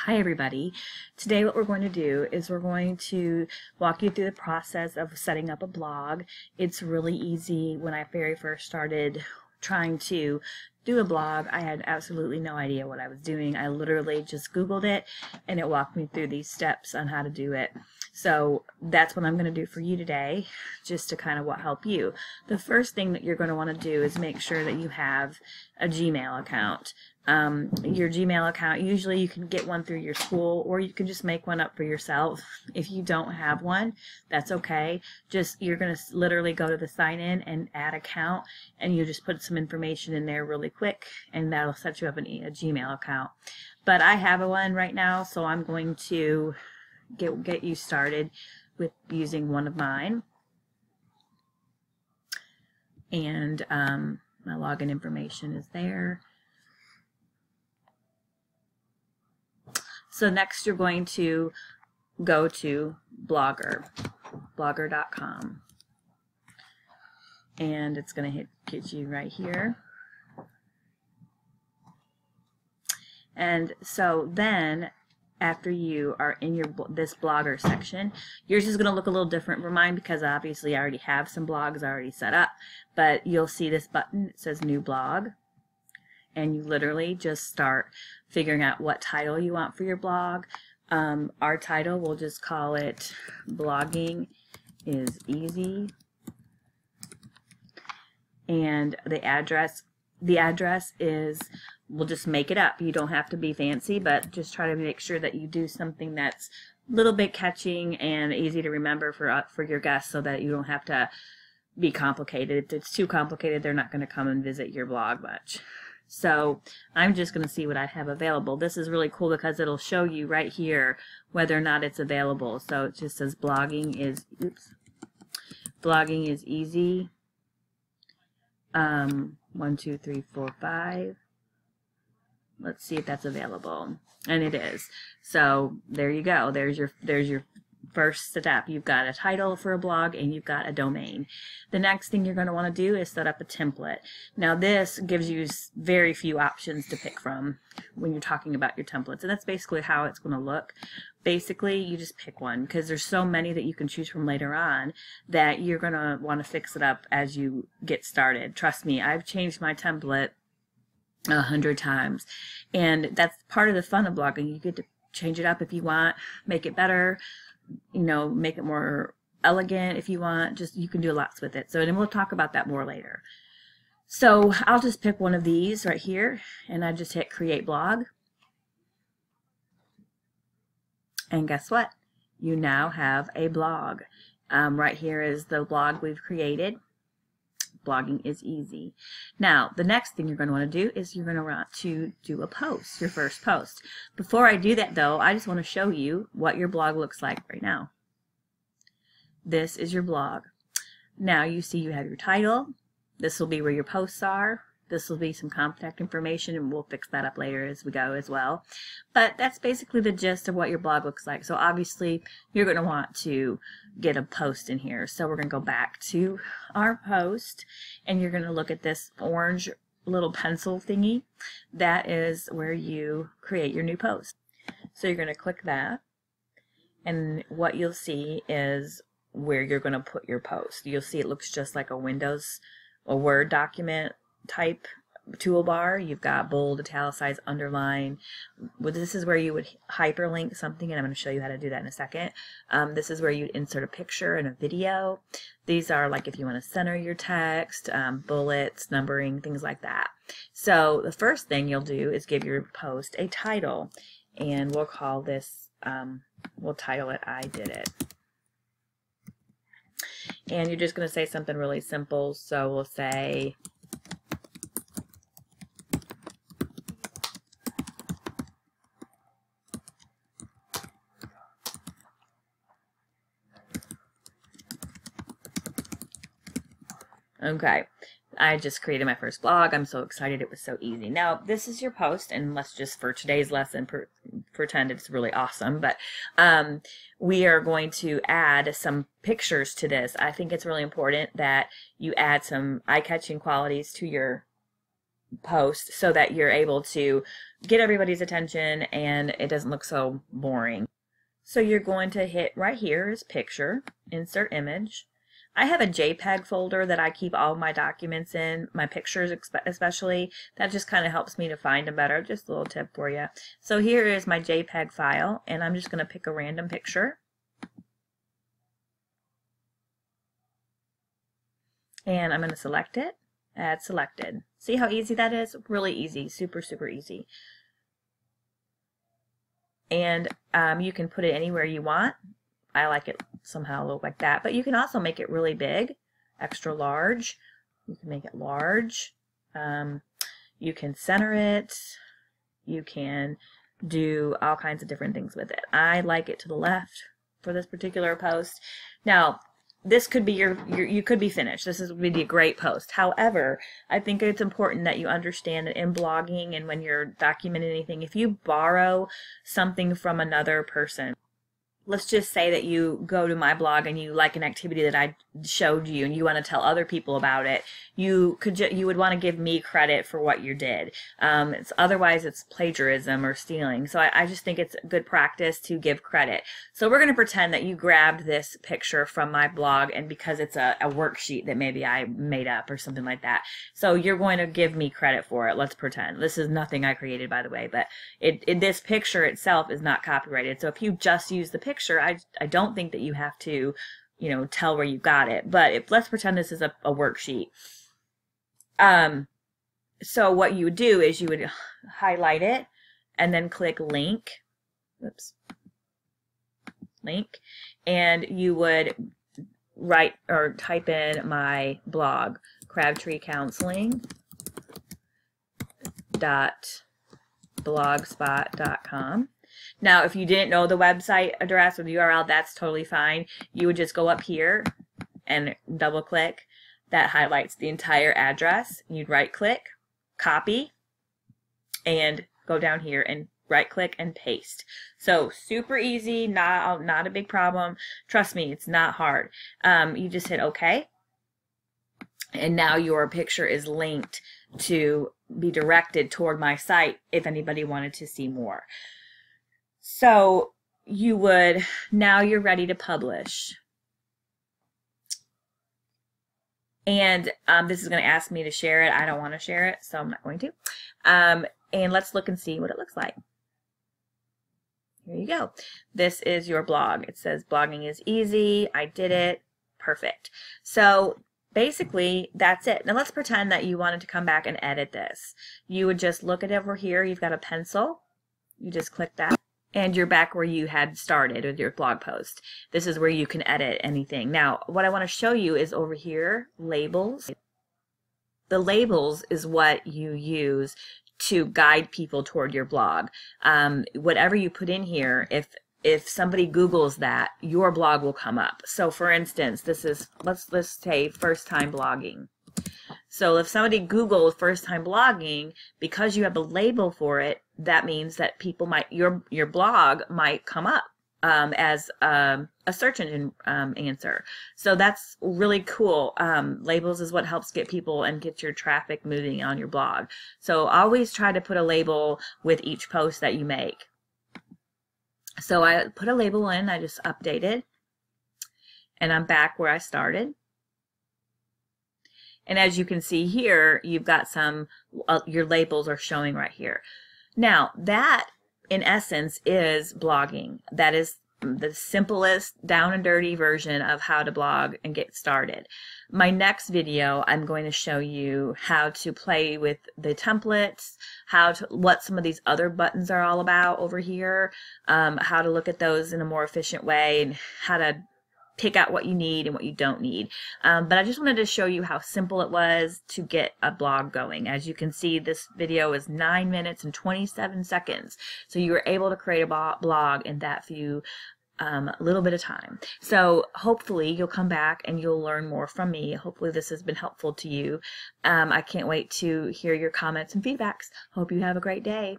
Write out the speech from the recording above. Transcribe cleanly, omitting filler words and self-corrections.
Hi everybody. Today what we're going to do is we're going to walk you through the process of setting up a blog. It's really easy. When I very first started trying to do a blog, I had absolutely no idea what I was doing. I literally just Googled it and it walked me through these steps on how to do it. So that's what I'm going to do for you today, just to kind of help you. The first thing that you're going to want to do is make sure that you have a Gmail account. Your Gmail account, usually you can get one through your school, or you can just make one up for yourself. If you don't have one, that's okay. You're going to literally go to the sign in and add account, and you just put some information in there really quick, and that'll set you up a Gmail account. But I have one right now, so I'm going to get you started with using one of mine. And my login information is there. So next you're going to go to blogger.com, and it's going to get you right here. And so then after you are in this blogger section, yours is going to look a little different from mine because obviously I already have some blogs already set up, but you'll see this button. It says new blog. And you literally just start figuring out what title you want for your blog. Our title, we'll just call it Blogging is Easy. And the address is, we'll just make it up. You don't have to be fancy, but just try to make sure that you do something that's a little bit catching and easy to remember for your guests, so that you don't have to be complicated. If it's too complicated, they're not going to come and visit your blog much. So I'm just going to see what I have available. This is really cool because it'll show you right here whether or not it's available. So it just says blogging is easy. 1, 2, 3, 4, 5. Let's see if that's available. And it is. So there you go. There's your first step. You've got a title for a blog and you've got a domain. The next thing you're going to want to do is set up a template. Now this gives you very few options to pick from when you're talking about your templates, and that's basically how it's going to look. Basically you just pick one because there's so many that you can choose from later on that you're going to want to fix it up as you get started. Trust me, I've changed my template 100 times, and that's part of the fun of blogging. You get to change it up if you want, make it better, make it more elegant if you want. You can do lots with it. So, and we'll talk about that more later. So I'll just pick one of these right here, and I just hit create blog. And guess what? You now have a blog. Right here is the blog we've created. Blogging is easy. Now, the next thing you're going to want to do is you're going to want to do a post, your first post. Before I do that though, I just want to show you what your blog looks like right now. This is your blog. Now you see you have your title. This will be where your posts are. This will be some contact information, and we'll fix that up later as we go as well. But that's basically the gist of what your blog looks like. So obviously you're going to want to get a post in here. So we're going to go back to our post, and you're going to look at this orange little pencil thingy. That is where you create your new post. So you're going to click that, and what you'll see is where you're going to put your post. You'll see it looks just like a Word document type toolbar. You've got bold, italicize, underline. Well, this is where you would hyperlink something, and I'm going to show you how to do that in a second. This is where you'd insert a picture and a video. These are like if you want to center your text, bullets, numbering, things like that. So the first thing you'll do is give your post a title, and we'll call this, we'll title it I Did It. And you're just going to say something really simple. So we'll say, okay, I just created my first blog. I'm so excited. It was so easy. Now, this is your post, and let's just, for today's lesson, pretend it's really awesome. But we are going to add some pictures to this. I think it's really important that you add some eye-catching qualities to your post so that you're able to get everybody's attention and it doesn't look so boring. So you're going to hit right here is picture, insert image. I have a JPEG folder that I keep all my documents in, my pictures especially. That just kind of helps me to find them better. Just a little tip for you. So here is my JPEG file, and I'm just going to pick a random picture. And I'm going to select it, add selected. See how easy that is? Really easy, super, super easy. And you can put it anywhere you want. I like it somehow look like that, but you can also make it really big, extra large. You can make it large. You can center it. You can do all kinds of different things with it. I like it to the left for this particular post. Now, this could be you could be finished. This would be a great post. However, I think it's important that you understand that in blogging and when you're documenting anything, if you borrow something from another person, let's just say that you go to my blog and you like an activity that I showed you and you want to tell other people about it, you would want to give me credit for what you did. Otherwise it's plagiarism or stealing. So I just think it's good practice to give credit. So we're going to pretend that you grabbed this picture from my blog, and because it's a worksheet that maybe I made up or something like that. So you're going to give me credit for it. Let's pretend. This is nothing I created, by the way, but this picture itself is not copyrighted. So if you just use the picture, I don't think that you have to, you know, tell where you got it. But let's pretend this is a worksheet. So what you would do is you would highlight it and then click link. Oops. Link. And you would write or type in my blog, crabtreecounseling.blogspot.com. Now, if you didn't know the website address or the URL, that's totally fine. You would just go up here and double click. That highlights the entire address. You'd right click, copy, and go down here and right click and paste. So super easy, not a big problem. Trust me, it's not hard. You just hit OK. And now your picture is linked to be directed toward my site if anybody wanted to see more. So now you're ready to publish. And this is going to ask me to share it. I don't want to share it, so I'm not going to. And let's look and see what it looks like. Here you go. This is your blog. It says blogging is easy. I did it. Perfect. So basically, that's it. Now let's pretend that you wanted to come back and edit this. You would just look at over here. You've got a pencil. You just click that. And you're back where you had started with your blog post. This is where you can edit anything. Now, what I want to show you is over here, labels. The labels is what you use to guide people toward your blog. Whatever you put in here, if somebody Googles that, your blog will come up. So for instance, this is, let's say first time blogging. So if somebody Googles first time blogging, because you have a label for it, that means that people might, your blog might come up as a search engine answer. So that's really cool. Labels is what helps get people and get your traffic moving on your blog. So always try to put a label with each post that you make. So I put a label in, I just updated, and I'm back where I started. And as you can see here, you've got some, your labels are showing right here. Now, that, in essence, is blogging. That is the simplest, down and dirty version of how to blog and get started. My next video, I'm going to show you how to play with the templates, what some of these other buttons are all about over here, how to look at those in a more efficient way, and how to pick out what you need and what you don't need. But I just wanted to show you how simple it was to get a blog going. As you can see, this video is 9 minutes and 27 seconds. So you were able to create a blog in that few little bit of time. So hopefully you'll come back and you'll learn more from me. Hopefully this has been helpful to you. I can't wait to hear your comments and feedbacks. Hope you have a great day.